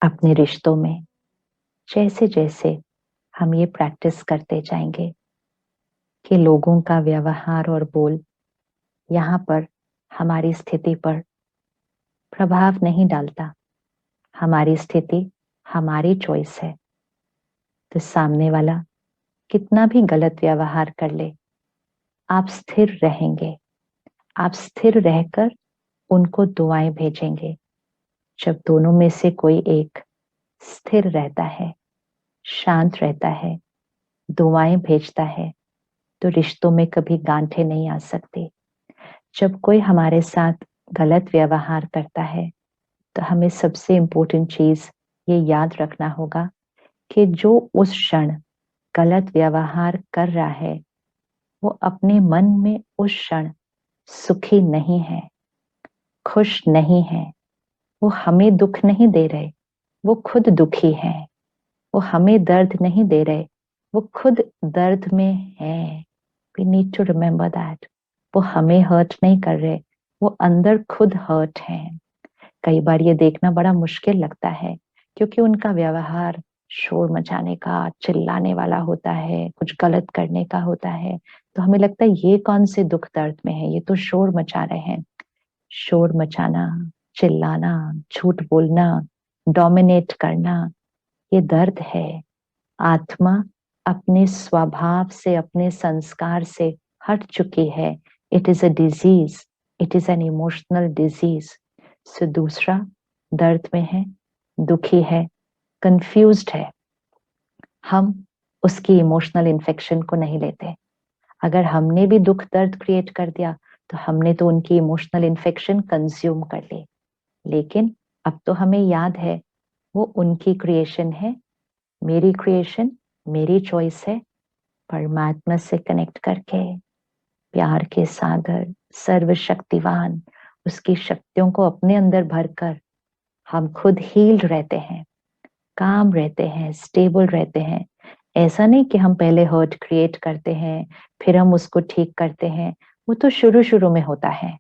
अपने रिश्तों में जैसे जैसे हम ये प्रैक्टिस करते जाएंगे कि लोगों का व्यवहार और बोल यहाँ पर हमारी स्थिति पर प्रभाव नहीं डालता, हमारी स्थिति हमारी चॉइस है, तो सामने वाला कितना भी गलत व्यवहार कर ले, आप स्थिर रहेंगे। आप स्थिर रहकर उनको दुआएं भेजेंगे। जब दोनों में से कोई एक स्थिर रहता है, शांत रहता है, दुआएं भेजता है, तो रिश्तों में कभी गांठें नहीं आ सकती। जब कोई हमारे साथ गलत व्यवहार करता है तो हमें सबसे इम्पोर्टेंट चीज ये याद रखना होगा कि जो उस क्षण गलत व्यवहार कर रहा है वो अपने मन में उस क्षण सुखी नहीं है, खुश नहीं है। वो हमें दुख नहीं दे रहे, वो खुद दुखी है। वो हमें दर्द नहीं दे रहे, वो खुद दर्द में है। We need to remember that. वो हमें हर्ट नहीं कर रहे, वो अंदर खुद हर्ट है। कई बार ये देखना बड़ा मुश्किल लगता है क्योंकि उनका व्यवहार शोर मचाने का, चिल्लाने वाला होता है, कुछ गलत करने का होता है। तो हमें लगता है ये कौन से दुख दर्द में है, ये तो शोर मचा रहे हैं। शोर मचाना, चिल्लाना, झूठ बोलना, डोमिनेट करना, ये दर्द है। आत्मा अपने स्वभाव से, अपने संस्कार से हट चुकी है। It is a disease, it is an emotional disease. So दूसरा दर्द में है, दुखी है, कंफ्यूज्ड है, हम उसकी इमोशनल इन्फेक्शन को नहीं लेते। अगर हमने भी दुख दर्द क्रिएट कर दिया तो हमने तो उनकी इमोशनल इन्फेक्शन कंज्यूम कर ली। लेकिन अब तो हमें याद है वो उनकी क्रिएशन है, मेरी क्रिएशन, मेरी चॉइस है। परमात्मा से कनेक्ट करके, प्यार के सागर, सर्वशक्तिवान, उसकी शक्तियों को अपने अंदर भरकर हम खुद हील्ड रहते हैं, काम रहते हैं, स्टेबल रहते हैं। ऐसा नहीं कि हम पहले हर्ट क्रिएट करते हैं फिर हम उसको ठीक करते हैं। वो तो शुरू शुरू में होता है,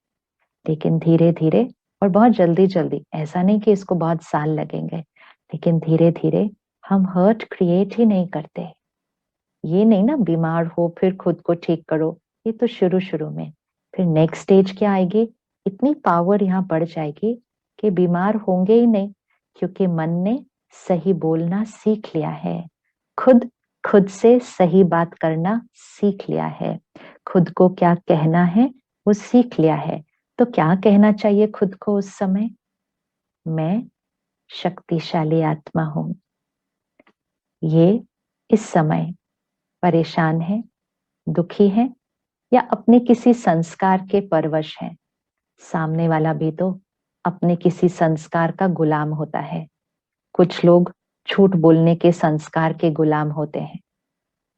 लेकिन धीरे धीरे और बहुत जल्दी जल्दी, ऐसा नहीं कि इसको बहुत साल लगेंगे, लेकिन धीरे धीरे हम हर्ट क्रिएट ही नहीं करते। ये नहीं ना बीमार हो फिर खुद को ठीक करो, ये तो शुरू शुरू में। फिर नेक्स्ट स्टेज क्या आएगी, इतनी पावर यहाँ बढ़ जाएगी कि बीमार होंगे ही नहीं, क्योंकि मन ने सही बोलना सीख लिया है। खुद खुद से सही बात करना सीख लिया है। खुद को क्या कहना है वो सीख लिया है। तो क्या कहना चाहिए खुद को उस समय, मैं शक्तिशाली आत्मा हूं। ये इस समय परेशान है, दुखी है, या अपने किसी संस्कार के परवश है। सामने वाला भी तो अपने किसी संस्कार का गुलाम होता है। कुछ लोग झूठ बोलने के संस्कार के गुलाम होते हैं।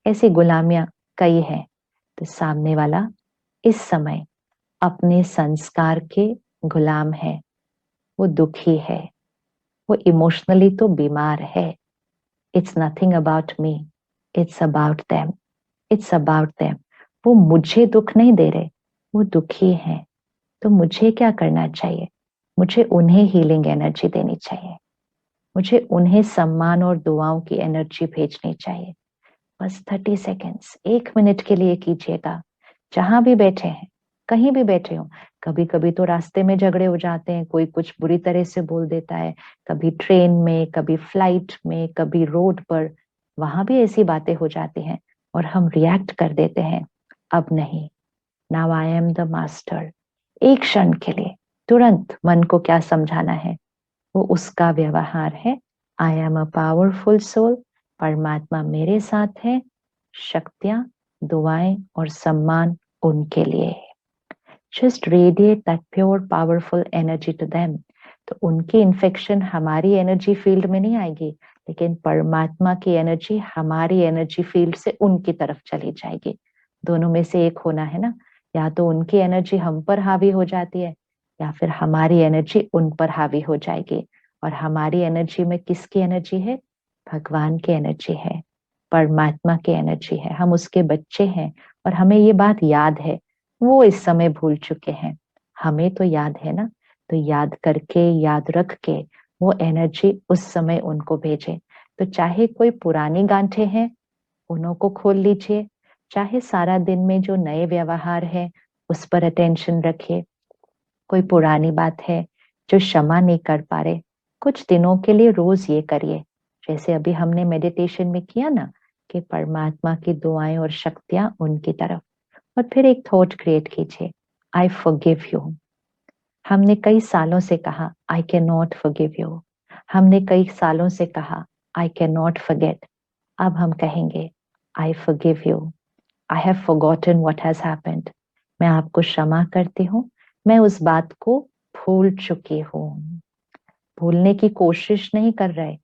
ऐसी गुलामियां कई हैं। तो सामने वाला इस समय अपने संस्कार के गुलाम है, वो दुखी है, वो इमोशनली तो बीमार है। It's nothing about me, it's about them, it's about them. वो मुझे दुख नहीं दे रहे, वो दुखी हैं। तो मुझे क्या करना चाहिए, मुझे उन्हें हीलिंग एनर्जी देनी चाहिए, मुझे उन्हें सम्मान और दुआओं की एनर्जी भेजनी चाहिए। बस 30 सेकेंड्स, 1 मिनट के लिए कीजिएगा। जहां भी बैठे हैं, कहीं भी बैठे हो। कभी कभी तो रास्ते में झगड़े हो जाते हैं, कोई कुछ बुरी तरह से बोल देता है, कभी ट्रेन में, कभी फ्लाइट में, कभी रोड पर, वहां भी ऐसी बातें हो जाती हैं और हम रिएक्ट कर देते हैं। अब नहीं, now I am the master. एक क्षण के लिए तुरंत मन को क्या समझाना है, वो उसका व्यवहार है। I am a powerful soul, परमात्मा मेरे साथ है, शक्तियां, दुआएं और सम्मान उनके लिए है। Just radiate that pure powerful energy to them. तो उनकी इन्फेक्शन हमारी एनर्जी फील्ड में नहीं आएगी, लेकिन परमात्मा की एनर्जी हमारी एनर्जी फील्ड से उनकी तरफ चली जाएगी। दोनों में से एक होना है ना, या तो उनकी एनर्जी हम पर हावी हो जाती है या फिर हमारी एनर्जी उन पर हावी हो जाएगी। और हमारी एनर्जी में किसकी एनर्जी है, भगवान की एनर्जी है, परमात्मा की एनर्जी है। हम उसके बच्चे हैं और हमें ये बात याद है। वो इस समय भूल चुके हैं, हमें तो याद है ना। तो याद करके, याद रख के वो एनर्जी उस समय उनको भेजे। तो चाहे कोई पुरानी गांठें हैं उन्हों को खोल लीजिए, चाहे सारा दिन में जो नए व्यवहार है उस पर अटेंशन रखिए। कोई पुरानी बात है जो क्षमा नहीं कर पा रहे, कुछ दिनों के लिए रोज ये करिए। जैसे अभी हमने मेडिटेशन में किया ना कि परमात्मा की दुआएं और शक्तियां उनकी तरफ, और फिर एक थॉट क्रिएट कीजिए, आई फॉरगिव यू। हमने कई सालों से कहा I can not forgive you, हमने कई सालों से कहा आई कैन नॉट फॉरगेट। अब हम कहेंगे I forgive you, I have forgotten what has happened. मैं आपको क्षमा करती हूँ, मैं उस बात को भूल चुकी हूँ। भूलने की कोशिश नहीं कर रहे,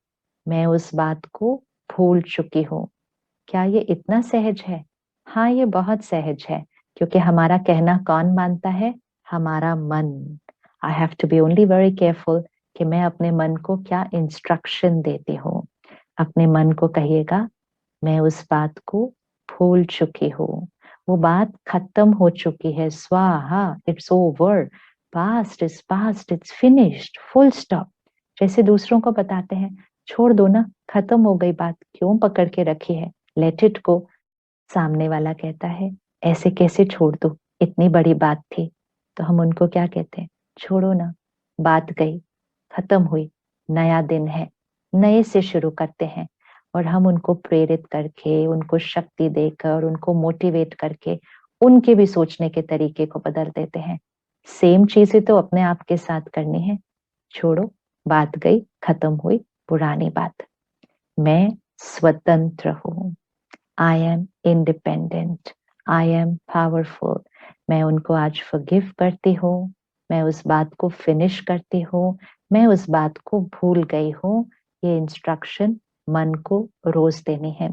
मैं उस बात को भूल चुकी हूँ। क्या ये इतना सहज है? हाँ, ये बहुत सहज है, क्योंकि हमारा कहना कौन मानता है? हमारा मन। I have to be only very careful कि मैं अपने मन को क्या इंस्ट्रक्शन देती हूँ। अपने मन को कहिएगा, मैं उस बात को भूल चुकी हूँ, वो बात खत्म हो चुकी है, स्वाहा, it's over, past is past, it's finished, full stop. जैसे दूसरों को बताते हैं, छोड़ दो ना, खत्म हो गई बात, क्यों पकड़ के रखी है, लेट इट गो। सामने वाला कहता है, ऐसे कैसे छोड़ दो, इतनी बड़ी बात थी। तो हम उनको क्या कहते हैं, छोड़ो ना, बात गई, खत्म हुई, नया दिन है, नए से शुरू करते हैं। और हम उनको प्रेरित करके, उनको शक्ति देकर, उनको मोटिवेट करके उनके भी सोचने के तरीके को बदल देते हैं। सेम चीजें तो अपने आप के साथ करनी है। छोड़ो, बात गई, खत्म हुई, पुरानी बात। मैं स्वतंत्र हूँ, I am independent, I am powerful. मैं उनको आज फॉरगिव करती हूँ, मैं उस बात को फिनिश करती हूँ, मैं उस बात को भूल गई हूँ। ये इंस्ट्रक्शन मन को रोज देनी है।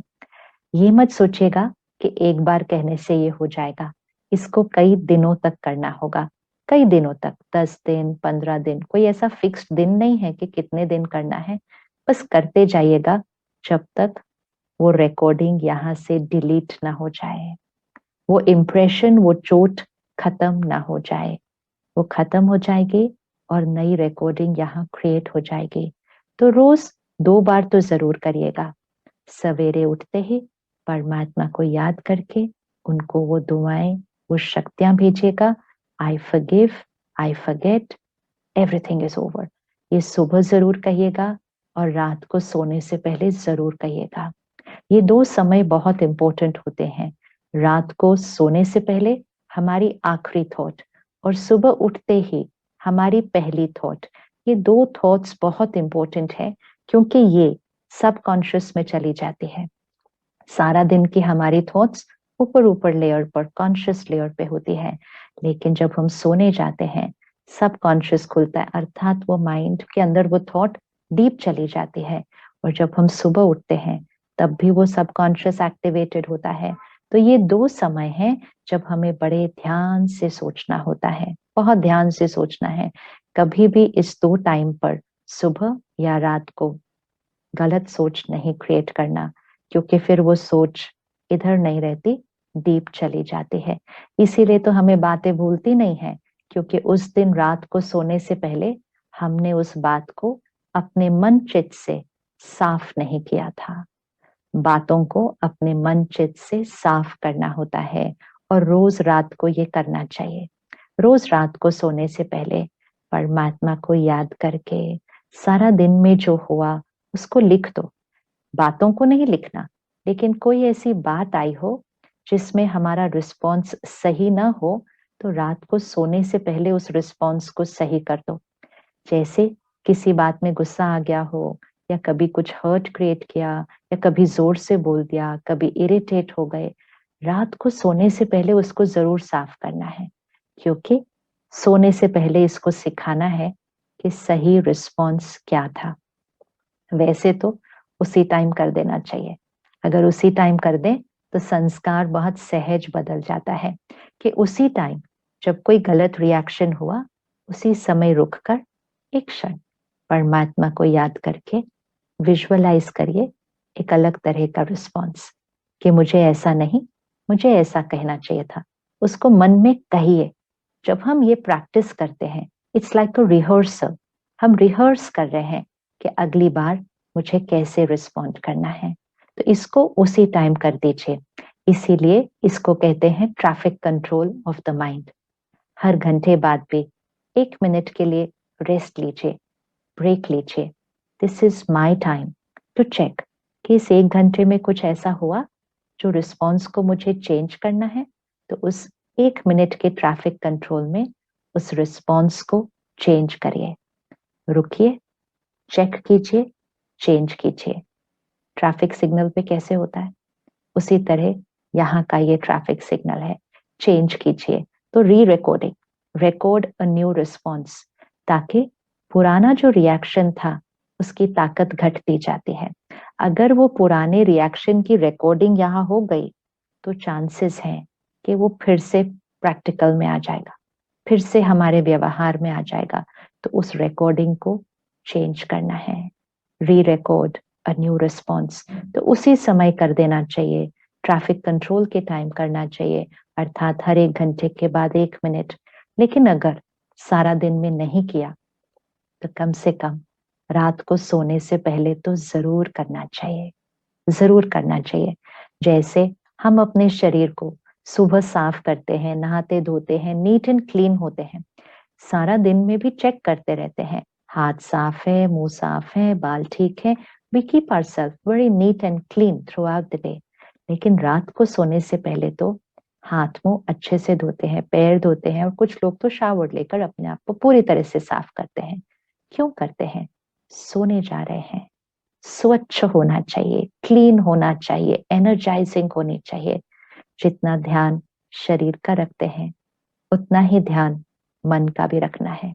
ये मत सोचिएगा कि एक बार कहने से ये हो जाएगा, इसको कई दिनों तक करना होगा। कई दिनों तक, 10 दिन, 15 दिन, कोई ऐसा फिक्स्ड दिन नहीं है कि कितने दिन करना है। बस करते जाइएगा जब तक वो रिकॉर्डिंग यहाँ से डिलीट ना हो जाए, वो इम्प्रेशन, वो चोट खत्म ना हो जाए। वो खत्म हो जाएगी और नई रिकॉर्डिंग यहाँ क्रिएट हो जाएगी। तो रोज 2 बार तो जरूर करिएगा। सवेरे उठते ही परमात्मा को याद करके उनको वो दुआएं, वो शक्तियां भेजिएगा, I forgive, I forget, everything is over. ये सुबह जरूर कहिएगा और रात को सोने से पहले जरूर कहिएगा। ये 2 समय बहुत इंपॉर्टेंट होते हैं। रात को सोने से पहले हमारी आखिरी थॉट, और सुबह उठते ही हमारी पहली थॉट। ये 2 थॉट्स बहुत इंपॉर्टेंट है, क्योंकि ये सबकॉन्शियस में चली जाती है। सारा दिन की हमारी थॉट्स ऊपर ऊपर लेयर पर, कॉन्शियस लेयर पे होती है, लेकिन जब हम सोने जाते हैं सबकॉन्शियस खुलता है, अर्थात वो माइंड के अंदर वो थॉट डीप चली जाती है। और जब हम सुबह उठते हैं तब भी वो सबकॉन्शियस एक्टिवेटेड होता है। तो ये 2 समय हैं जब हमें बड़े ध्यान से सोचना होता है, बहुत ध्यान से सोचना है। कभी भी इस 2 टाइम पर, सुबह या रात को, गलत सोच नहीं क्रिएट करना, क्योंकि फिर वो सोच इधर नहीं रहती, डीप चली जाती है। इसीलिए तो हमें बातें भूलती नहीं है, क्योंकि उस दिन रात को सोने से पहले हमने उस बात को अपने मन चित्त से साफ नहीं किया था। बातों को अपने मन चित्त से साफ करना होता है, और रोज रात को ये करना चाहिए। रोज रात को सोने से पहले परमात्मा को याद करके सारा दिन में जो हुआ उसको लिख दो। बातों को नहीं लिखना, लेकिन कोई ऐसी बात आई हो जिसमें हमारा रिस्पॉन्स सही ना हो, तो रात को सोने से पहले उस रिस्पॉन्स को सही कर दो। जैसे किसी बात में गुस्सा आ गया हो, या कभी कुछ हर्ट क्रिएट किया, या कभी जोर से बोल दिया, कभी इरिटेट हो गए, रात को सोने से पहले उसको जरूर साफ करना है, क्योंकि सोने से पहले इसको सिखाना है कि सही रिस्पॉन्स क्या था। वैसे तो उसी टाइम कर देना चाहिए। अगर उसी टाइम कर दें तो संस्कार बहुत सहज बदल जाता है, कि उसी टाइम जब कोई गलत रिएक्शन हुआ, उसी समय रुककर एक क्षण परमात्मा को याद करके विजुअलाइज करिए एक अलग तरह का रिस्पॉन्स, कि मुझे ऐसा नहीं, मुझे ऐसा कहना चाहिए था। उसको मन में कहिए। जब हम ये प्रैक्टिस करते हैं, इट्स लाइक अ रिहर्सल। हम रिहर्स कर रहे हैं कि अगली बार मुझे कैसे रिस्पॉन्ड करना है, तो इसको उसी टाइम कर दीजिए। इसीलिए इसको कहते हैं traffic control of the mind. हर घंटे बाद भी 1 मिनट के लिए रेस्ट लीजिए, ब्रेक लीजिए। This is my time to check कि इस 1 घंटे में कुछ ऐसा हुआ जो रिस्पॉन्स को मुझे चेंज करना है, तो उस 1 मिनट के ट्रैफिक कंट्रोल में उस रिस्पॉन्स को चेंज करिए। रुकिए, चेक कीजिए, चेंज कीजिए। ट्रैफिक सिग्नल पे कैसे होता है, उसी तरह यहाँ का ये ट्रैफिक सिग्नल है। चेंज कीजिए, तो री recording, record a new response, ताकि पुराना जो रिएक्शन था उसकी ताकत घटती जाती है। अगर वो पुराने रिएक्शन की रिकॉर्डिंग यहाँ हो गई तो चांसेस हैं कि वो फिर से प्रैक्टिकल में आ जाएगा, फिर से हमारे व्यवहार में आ जाएगा। तो उस रिकॉर्डिंग को चेंज करना है, री रिकॉर्ड अ न्यू रिस्पॉन्स। तो उसी समय कर देना चाहिए, ट्रैफिक कंट्रोल के टाइम करना चाहिए, अर्थात हर 1 घंटे के बाद 1 मिनट। लेकिन अगर सारा दिन में नहीं किया तो कम से कम रात को सोने से पहले तो जरूर करना चाहिए, जरूर करना चाहिए। जैसे हम अपने शरीर को सुबह साफ करते हैं, नहाते धोते हैं, नीट एंड क्लीन होते हैं, सारा दिन में भी चेक करते रहते हैं, हाथ साफ है, मुंह साफ है, बाल ठीक है, we keep ourselves very neat and clean throughout the day. लेकिन रात को सोने से पहले तो हाथ मुंह अच्छे से धोते हैं, पैर धोते हैं, और कुछ लोग तो शावर लेकर अपने आप को पूरी तरह से साफ करते हैं। क्यों करते हैं? सोने जा रहे हैं, स्वच्छ होना चाहिए, क्लीन होना चाहिए, एनर्जाइजिंग होनी चाहिए। जितना ध्यान शरीर का रखते हैं उतना ही ध्यान मन का भी रखना है,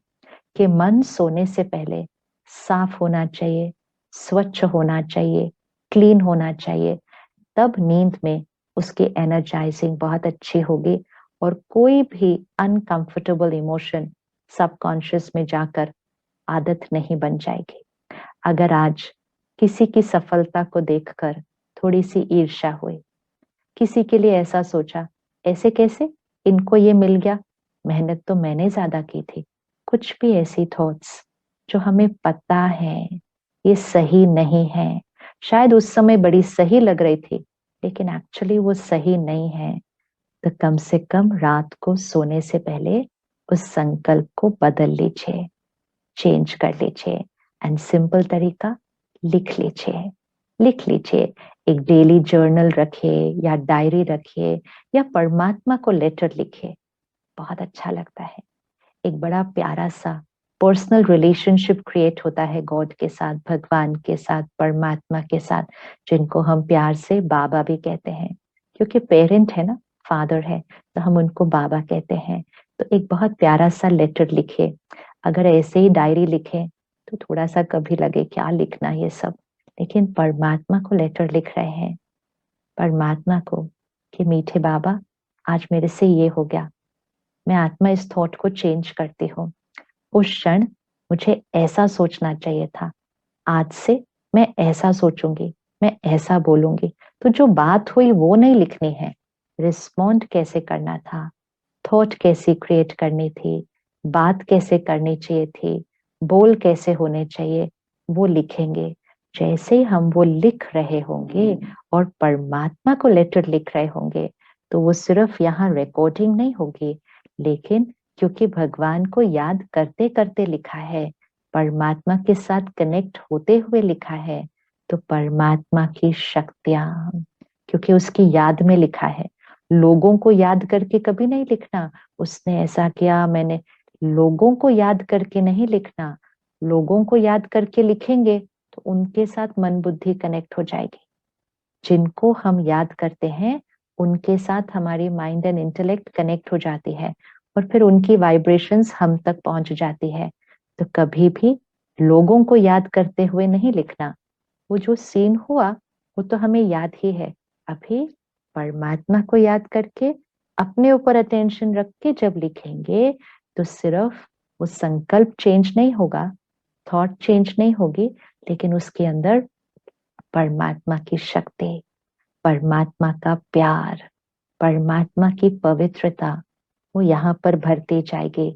कि मन सोने से पहले साफ होना चाहिए, स्वच्छ होना चाहिए, क्लीन होना चाहिए। तब नींद में उसकी एनर्जाइजिंग बहुत अच्छी होगी और कोई भी अनकंफर्टेबल इमोशन सबकॉन्शियस में जाकर आदत नहीं बन जाएगी। अगर आज किसी की सफलता को देखकर थोड़ी सी ईर्ष्या हुई, किसी के लिए ऐसा सोचा, ऐसे कैसे इनको ये मिल गया, मेहनत तो मैंने ज्यादा की थी, कुछ भी ऐसी थॉट्स जो हमें पता है ये सही नहीं है, शायद उस समय बड़ी सही लग रही थी लेकिन एक्चुअली वो सही नहीं है, तो कम से कम रात को सोने से पहले उस संकल्प को बदल लीजिए, चेंज कर लीजिए। एंड सिंपल तरीका, लिख लीजिए, लिख लीजिए। एक डेली जर्नल रखिए या डायरी रखिए या परमात्मा को लेटर लिखिए, बहुत अच्छा लगता है। एक बड़ा प्यारा सा पर्सनल रिलेशनशिप क्रिएट होता है गॉड के साथ, भगवान के साथ, परमात्मा के साथ, जिनको हम प्यार से बाबा भी कहते हैं, क्योंकि पेरेंट है ना, फादर है, तो हम उनको बाबा कहते हैं। तो एक बहुत प्यारा सा लेटर लिखे। अगर ऐसे ही डायरी लिखें तो थोड़ा सा कभी लगे क्या लिखना ये सब, लेकिन परमात्मा को लेटर लिख रहे हैं, परमात्मा को, कि मीठे बाबा आज मेरे से ये हो गया, मैं आत्मा इस थॉट को चेंज करती हूँ, उस क्षण मुझे ऐसा सोचना चाहिए था, आज से मैं ऐसा सोचूंगी, मैं ऐसा बोलूंगी। तो जो बात हुई वो नहीं लिखनी है, रिस्पॉन्ड कैसे करना था, थॉट कैसी क्रिएट करनी थी, बात कैसे करनी चाहिए थी, बोल कैसे होने चाहिए, वो लिखेंगे। जैसे ही हम वो लिख रहे होंगे और परमात्मा को लेटर लिख रहे होंगे, तो वो सिर्फ यहाँ रिकॉर्डिंग नहीं होगी, लेकिन क्योंकि भगवान को याद करते करते लिखा है, परमात्मा के साथ कनेक्ट होते हुए लिखा है, तो परमात्मा की शक्तियां, क्योंकि उसकी याद में लिखा है, लोगों को याद करके कभी नहीं लिखना, उसने ऐसा किया मैंने, लोगों को याद करके नहीं लिखना। लोगों को याद करके लिखेंगे तो उनके साथ मन बुद्धि कनेक्ट हो जाएगी। जिनको हम याद करते हैं उनके साथ हमारी माइंड एंड इंटेलेक्ट कनेक्ट हो जाती है और फिर उनकी वाइब्रेशंस हम तक पहुंच जाती है। तो कभी भी लोगों को याद करते हुए नहीं लिखना, वो जो सीन हुआ वो तो हमें याद ही है, अभी परमात्मा को याद करके अपने ऊपर अटेंशन रख के जब लिखेंगे तो सिर्फ वो संकल्प चेंज नहीं होगा, थॉट चेंज नहीं होगी, लेकिन उसके अंदर परमात्मा की शक्ति, परमात्मा का प्यार, परमात्मा की पवित्रता वो यहाँ पर भरती जाएगी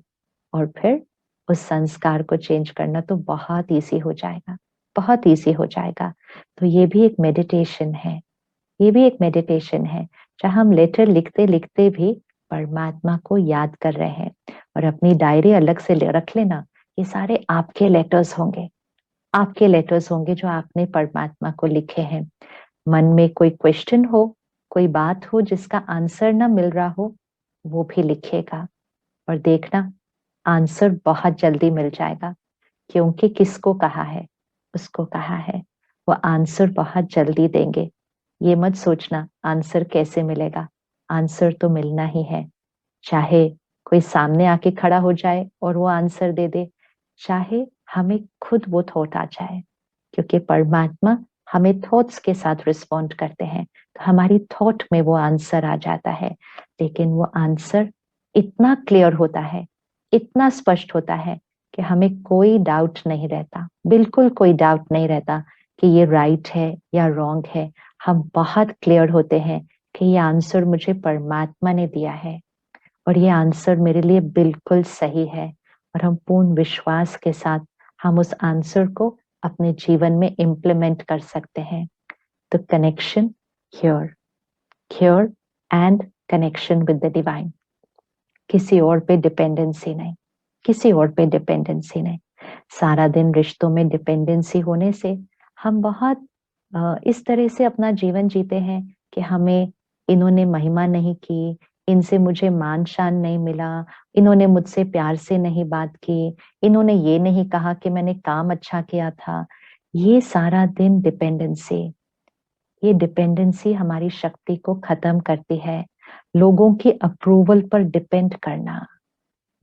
और फिर उस संस्कार को चेंज करना तो बहुत ईजी हो जाएगा। बहुत ईजी हो जाएगा। तो ये भी एक मेडिटेशन है, ये भी एक मेडिटेशन है जहाँ हम लेटर लिखते लिखते भी परमात्मा को याद कर रहे हैं। और अपनी डायरी अलग से रख लेना, ये सारे आपके लेटर्स होंगे, आपके लेटर्स होंगे जो आपने परमात्मा को लिखे हैं। मन में कोई क्वेश्चन हो, कोई बात हो जिसका आंसर ना मिल रहा हो, वो भी लिखिएगा और देखना आंसर बहुत जल्दी मिल जाएगा। क्योंकि किसको कहा है, उसको कहा है, वो आंसर बहुत जल्दी देंगे। ये मत सोचना आंसर कैसे मिलेगा, आंसर तो मिलना ही है। चाहे कोई सामने आके खड़ा हो जाए और वो आंसर दे दे, चाहे हमें खुद वो थॉट आ जाए, क्योंकि परमात्मा हमें थॉट्स के साथ रिस्पॉन्ड करते हैं, तो हमारी थॉट में वो आंसर आ जाता है। लेकिन वो आंसर इतना क्लियर होता है, इतना स्पष्ट होता है कि हमें कोई डाउट नहीं रहता, बिल्कुल कोई डाउट नहीं रहता कि ये राइट है या रॉन्ग है। हम बहुत क्लियर होते हैं कि ये आंसर मुझे परमात्मा ने दिया है और ये आंसर मेरे लिए बिल्कुल सही है। और हम पूर्ण विश्वास के साथ हम उस आंसर को अपने जीवन में इम्प्लीमेंट कर सकते हैं। तो connection here, here and connection with the divine, किसी और पे डिपेंडेंसी नहीं, किसी और पे डिपेंडेंसी नहीं। सारा दिन रिश्तों में डिपेंडेंसी होने से हम बहुत इस तरह से अपना जीवन जीते हैं कि हमें इन्होंने महिमा नहीं की, इनसे मुझे मान शान नहीं मिला, इन्होंने मुझसे प्यार से नहीं बात की, इन्होंने ये नहीं कहा कि मैंने काम अच्छा किया था। ये सारा दिन डिपेंडेंसी, ये डिपेंडेंसी हमारी शक्ति को खत्म करती है। लोगों की अप्रूवल पर डिपेंड करना,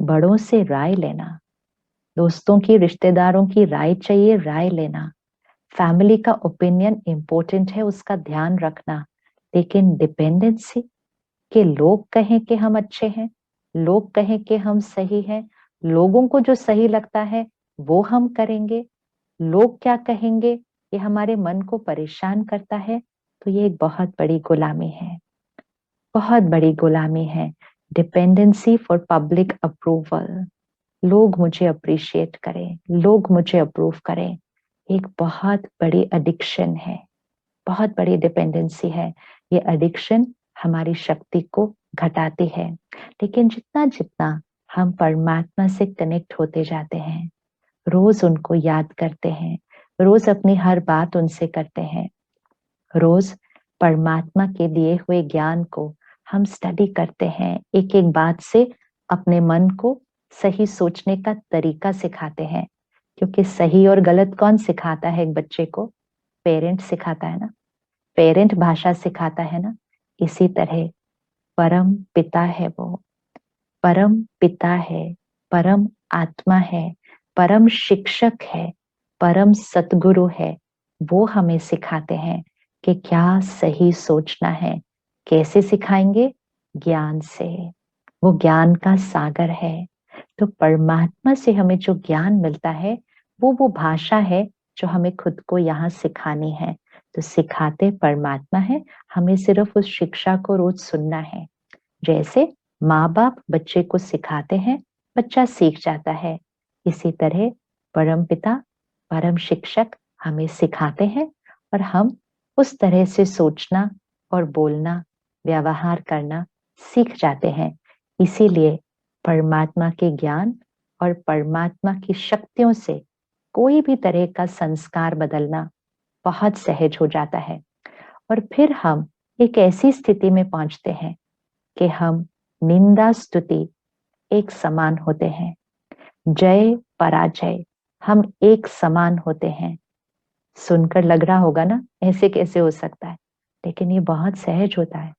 बड़ों से राय लेना, दोस्तों की रिश्तेदारों की राय चाहिए, राय लेना, फैमिली का ओपिनियन इंपॉर्टेंट है, उसका ध्यान रखना। लेकिन डिपेंडेंसी कि लोग कहें कि हम अच्छे हैं, लोग कहें कि हम सही हैं, लोगों को जो सही लगता है वो हम करेंगे, लोग क्या कहेंगे, ये हमारे मन को परेशान करता है। तो ये एक बहुत बड़ी गुलामी है, बहुत बड़ी गुलामी है। डिपेंडेंसी फॉर पब्लिक अप्रूवल, लोग मुझे अप्रिशिएट करें, लोग मुझे अप्रूव करें, एक बहुत बड़ी एडिक्शन है, बहुत बड़ी डिपेंडेंसी है। ये एडिक्शन हमारी शक्ति को घटाती है। लेकिन जितना जितना हम परमात्मा से कनेक्ट होते जाते हैं, रोज उनको याद करते हैं, रोज अपनी हर बात उनसे करते हैं, रोज परमात्मा के दिए हुए ज्ञान को हम स्टडी करते हैं, एक एक बात से अपने मन को सही सोचने का तरीका सिखाते हैं। क्योंकि सही और गलत कौन सिखाता है एक बच्चे को? पेरेंट सिखाता है ना, पेरेंट भाषा सिखाता है ना। इसी तरह परम पिता है वो, परम पिता है, परम आत्मा है, परम शिक्षक है, परम सतगुरु है। वो हमें सिखाते हैं कि क्या सही सोचना है। कैसे सिखाएंगे? ज्ञान से, वो ज्ञान का सागर है। तो परमात्मा से हमें जो ज्ञान मिलता है वो भाषा है जो हमें खुद को यहाँ सिखानी है। तो सिखाते परमात्मा है, हमें सिर्फ उस शिक्षा को रोज सुनना है। जैसे माँ बाप बच्चे को सिखाते हैं, बच्चा सीख जाता है। इसी तरह परम पिता, परम शिक्षक हमें सिखाते हैं और हम उस तरह से सोचना और बोलना, व्यवहार करना सीख जाते हैं। इसीलिए परमात्मा के ज्ञान और परमात्मा की शक्तियों से कोई भी तरह का संस्कार बदलना बहुत सहज हो जाता है। और फिर हम एक ऐसी स्थिति में पहुंचते हैं कि हम निंदा स्तुति एक समान होते हैं, जय पराजय हम एक समान होते हैं। सुनकर लग रहा होगा ना ऐसे कैसे हो सकता है, लेकिन ये बहुत सहज होता है,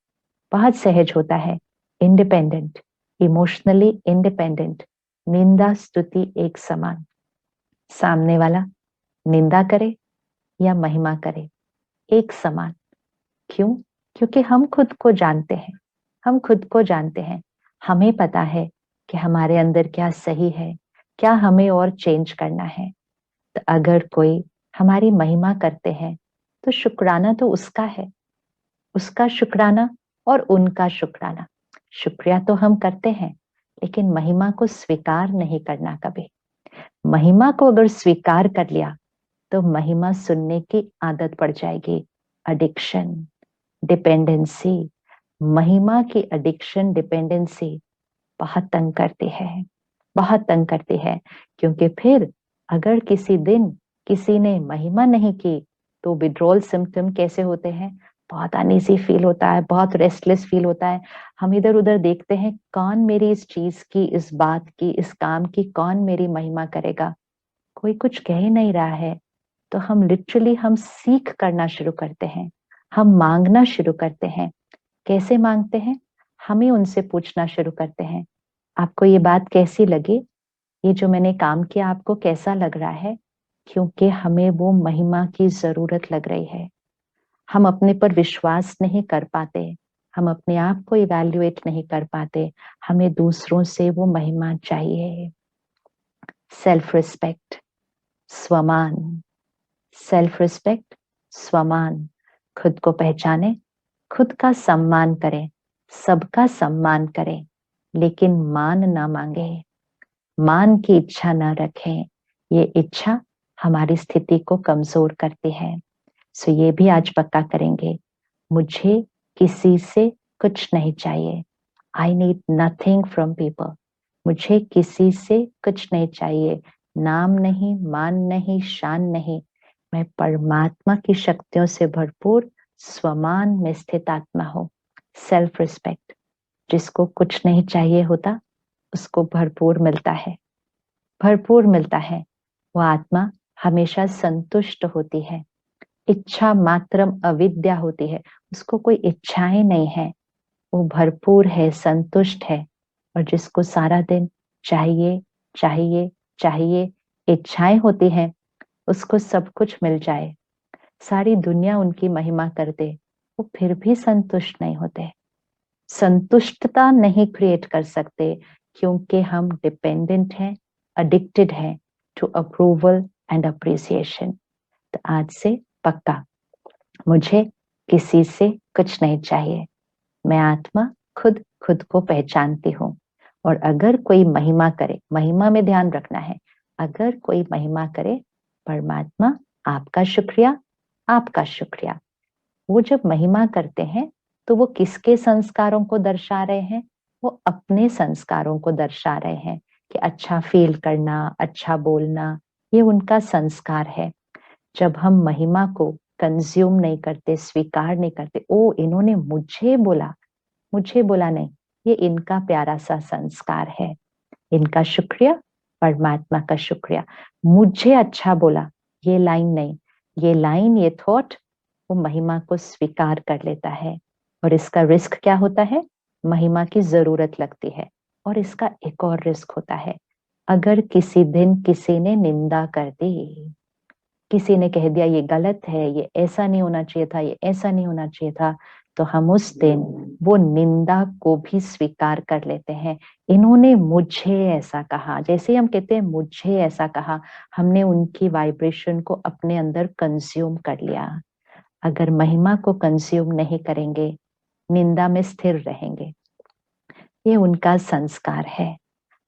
बहुत सहज होता है। इंडिपेंडेंट, इमोशनली इंडिपेंडेंट, निंदा स्तुति एक समान। सामने वाला निंदा करे या महिमा करे, एक समान। क्यों? क्योंकि हम खुद को जानते हैं, हम खुद को जानते हैं। हमें पता है कि हमारे अंदर क्या सही है, क्या हमें और चेंज करना है। तो अगर कोई हमारी महिमा करते हैं तो शुक्राना तो उसका है, उसका शुक्राना और उनका शुक्राना। शुक्रिया तो हम करते हैं, लेकिन महिमा को स्वीकार नहीं करना कभी। महिमा को अगर स्वीकार कर लिया तो महिमा सुनने की आदत पड़ जाएगी। एडिक्शन, डिपेंडेंसी, महिमा की एडिक्शन, डिपेंडेंसी बहुत तंग करती है, बहुत तंग करती है। क्योंकि फिर अगर किसी दिन किसी ने महिमा नहीं की तो विड्रॉल सिम्टम कैसे होते हैं? बहुत अनईजी फील होता है, बहुत रेस्टलेस फील होता है। हम इधर उधर देखते हैं, कौन मेरी इस चीज की, इस बात की, इस काम की कौन मेरी महिमा करेगा? कोई कुछ कह ही नहीं रहा है। तो हम लिटरली हम सीख करना शुरू करते हैं, हम मांगना शुरू करते हैं। कैसे मांगते हैं? हम ही उनसे पूछना शुरू करते हैं, आपको ये बात कैसी लगी? ये जो मैंने काम किया आपको कैसा लग रहा है? क्योंकि हमें वो महिमा की जरूरत लग रही है। हम अपने पर विश्वास नहीं कर पाते, हम अपने आप को इवैल्यूएट नहीं कर पाते, हमें दूसरों से वो महिमा चाहिए। सेल्फ रिस्पेक्ट, स्वमान, सेल्फ रिस्पेक्ट, स्वमान। खुद को पहचाने, खुद का सम्मान करें, सबका सम्मान करें, लेकिन मान ना मांगे, मान की इच्छा न रखें। ये इच्छा हमारी स्थिति को कमजोर करती है। सो ये भी आज पक्का करेंगे, मुझे किसी से कुछ नहीं चाहिए। I need nothing from people. मुझे किसी से कुछ नहीं चाहिए, नाम नहीं, मान नहीं, शान नहीं। मैं परमात्मा की शक्तियों से भरपूर स्वमान में स्थित आत्मा हूँ। सेल्फ रिस्पेक्ट, जिसको कुछ नहीं चाहिए होता उसको भरपूर मिलता है, भरपूर मिलता है। वो आत्मा हमेशा संतुष्ट होती है। इच्छा मात्रम अविद्या होती है, उसको कोई इच्छाएं नहीं है, वो भरपूर है, संतुष्ट है। और जिसको सारा दिन चाहिए चाहिए चाहिए इच्छाएं होती हैं, उसको सब कुछ मिल जाए, सारी दुनिया उनकी महिमा कर दे, वो फिर भी संतुष्ट नहीं होते, संतुष्टता नहीं क्रिएट कर सकते। क्योंकि हम डिपेंडेंट हैं, एडिक्टेड हैं टू अप्रूवल एंड अप्रिसिएशन। तो आज से पक्का, मुझे किसी से कुछ नहीं चाहिए। मैं आत्मा खुद खुद को पहचानती हूँ। और अगर कोई महिमा करे, महिमा में ध्यान रखना है, अगर कोई महिमा करे, परमात्मा आपका शुक्रिया, आपका शुक्रिया। वो जब महिमा करते हैं तो वो किसके संस्कारों को दर्शा रहे हैं? वो अपने संस्कारों को दर्शा रहे हैं कि अच्छा फील करना, अच्छा बोलना, ये उनका संस्कार है। जब हम महिमा को कंज्यूम नहीं करते, स्वीकार नहीं करते, ओ इन्होंने मुझे बोला नहीं, ये इनका प्यारा सा संस्कार है, इनका शुक्रिया, परमात्मा का शुक्रिया। मुझे अच्छा बोला, ये लाइन नहीं, ये लाइन, ये थॉट वो महिमा को स्वीकार कर लेता है। और इसका रिस्क क्या होता है? महिमा की जरूरत लगती है। और इसका एक और रिस्क होता है, अगर किसी दिन किसी ने निंदा कर दी, किसी ने कह दिया ये गलत है, ये ऐसा नहीं होना चाहिए था, ये ऐसा नहीं होना चाहिए था, तो हम उस दिन वो निंदा को भी स्वीकार कर लेते हैं। इन्होंने मुझे ऐसा कहा, जैसे हम कहते हैं मुझे ऐसा कहा, हमने उनकी वाइब्रेशन को अपने अंदर कंज्यूम कर लिया। अगर महिमा को कंज्यूम नहीं करेंगे, निंदा में स्थिर रहेंगे, ये उनका संस्कार है।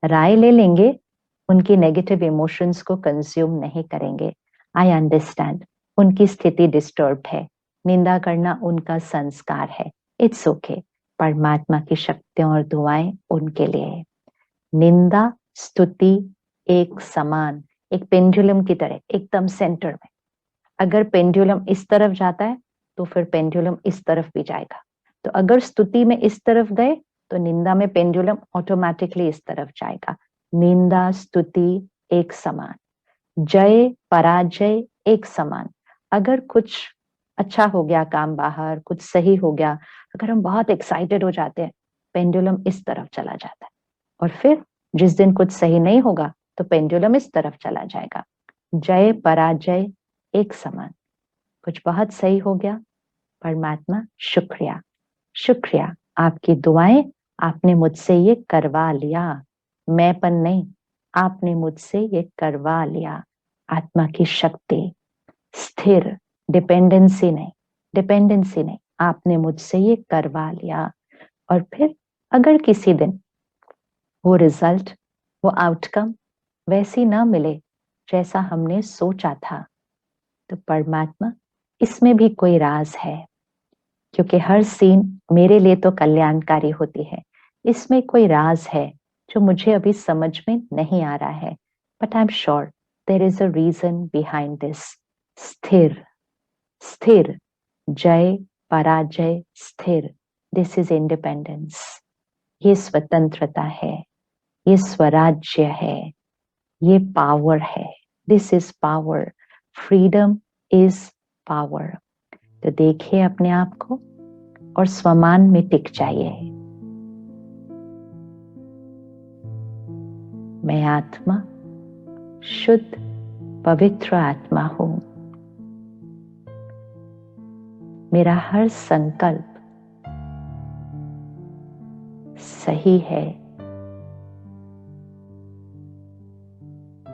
राय ले लेंगे, उनकी नेगेटिव इमोशंस को कंज्यूम नहीं करेंगे। आई अंडरस्टैंड, उनकी स्थिति डिस्टर्ब्ड है, निंदा करना उनका संस्कार है, इट्स ओके। परमात्मा की शक्तियां और दुआएं उनके लिए है। निंदा स्तुति एक समान, एक पेंडुलम की तरह एकदम सेंटर में। अगर पेंडुलम इस तरफ जाता है तो फिर पेंडुलम इस तरफ भी जाएगा। तो अगर स्तुति में इस तरफ गए तो निंदा में पेंडुलम ऑटोमेटिकली इस तरफ जाएगा। निंदा स्तुति एक समान, जय पराजय एक समान। अगर कुछ अच्छा हो गया काम बाहर, कुछ सही हो गया, अगर हम बहुत एक्साइटेड हो जाते हैं, पेंडुलम इस तरफ चला जाता है। और फिर जिस दिन कुछ सही नहीं होगा तो पेंडुलम इस तरफ चला जाएगा। जय पराजय एक समान। कुछ बहुत सही हो गया, परमात्मा शुक्रिया, शुक्रिया, आपकी दुआएं, आपने मुझसे ये करवा लिया, मैंपन नहीं, आपने मुझसे ये करवा लिया। आत्मा की शक्ति स्थिर, डिपेंडेंसी नहीं, डिपेंडेंसी नहीं, आपने मुझसे ये करवा लिया। और फिर अगर किसी दिन वो रिजल्ट, वो आउटकम वैसी ना मिले जैसा हमने सोचा था, तो परमात्मा, इसमें भी कोई राज है, क्योंकि हर सीन मेरे लिए तो कल्याणकारी होती है। इसमें कोई राज है जो मुझे अभी समझ में नहीं आ रहा है, but I am sure there is a reason behind this. स्थिर, स्थिर, जय पराजय स्थिर, दिस इज इंडिपेंडेंस। ये स्वतंत्रता है, ये स्वराज्य है, ये पावर है। This is power, freedom is power. तो देखिए अपने आप को और स्वमान में टिक जाइए। मैं आत्मा, शुद्ध पवित्र आत्मा हूं। मेरा हर संकल्प सही है,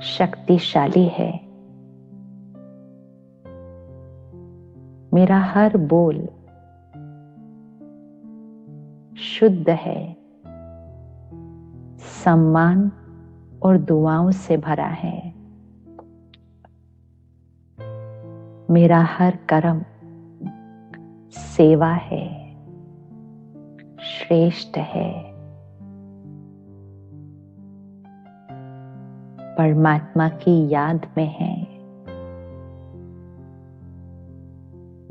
शक्तिशाली है। मेरा हर बोल शुद्ध है, सम्मान और दुआओं से भरा है। मेरा हर कर्म सेवा है, श्रेष्ठ है। परमात्मा की याद में है।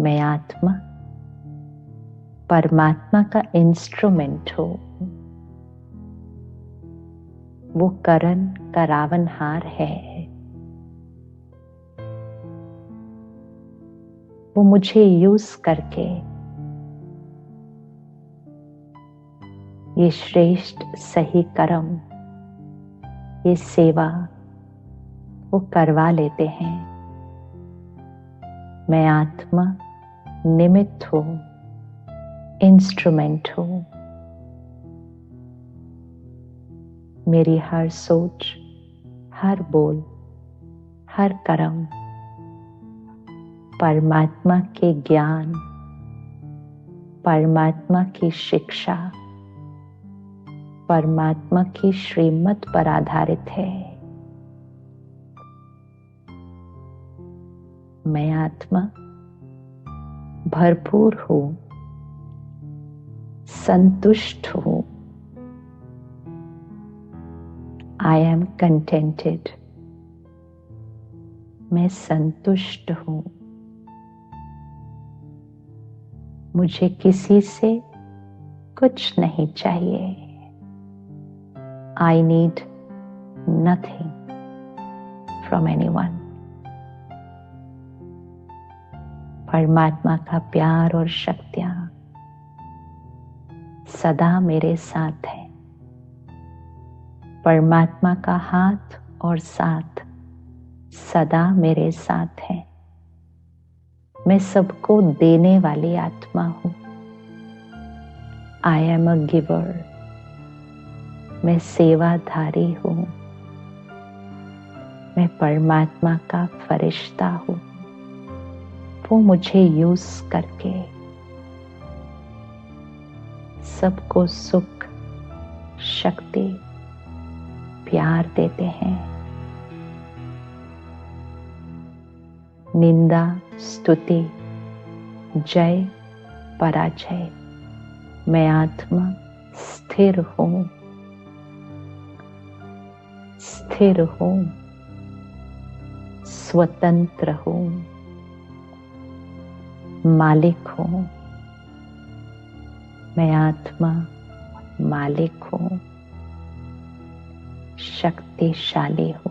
मैं आत्मा परमात्मा का इंस्ट्रूमेंट हूं। वो करण का रावणहार है। वो मुझे यूज करके ये श्रेष्ठ सही कर्म, ये सेवा वो करवा लेते हैं। मैं आत्मा निमित्त हूं, इंस्ट्रूमेंट हूं। मेरी हर सोच, हर बोल, हर कर्म परमात्मा के ज्ञान, परमात्मा की शिक्षा, परमात्मा की श्रीमत पर आधारित है। मैं आत्मा भरपूर हूं, संतुष्ट हूं। I am contented. मैं संतुष्ट हूं। मुझे किसी से कुछ नहीं चाहिए। I need nothing from anyone. परमात्मा का प्यार और शक्तियां सदा मेरे साथ है। परमात्मा का हाथ और साथ सदा मेरे साथ है। मैं सबको देने वाली आत्मा हूं। आई एम अ गिवर। मैं सेवाधारी हूं। मैं परमात्मा का फरिश्ता हूं। वो मुझे यूज करके सबको सुख, शक्ति, प्यार देते हैं। निंदा, स्तुति, जय, पराजय, मैं आत्मा स्थिर हूं, स्थिर हूं, स्वतंत्र हूं, मालिक हूं। मैं आत्मा मालिक हूं, शक्तिशाली हूं।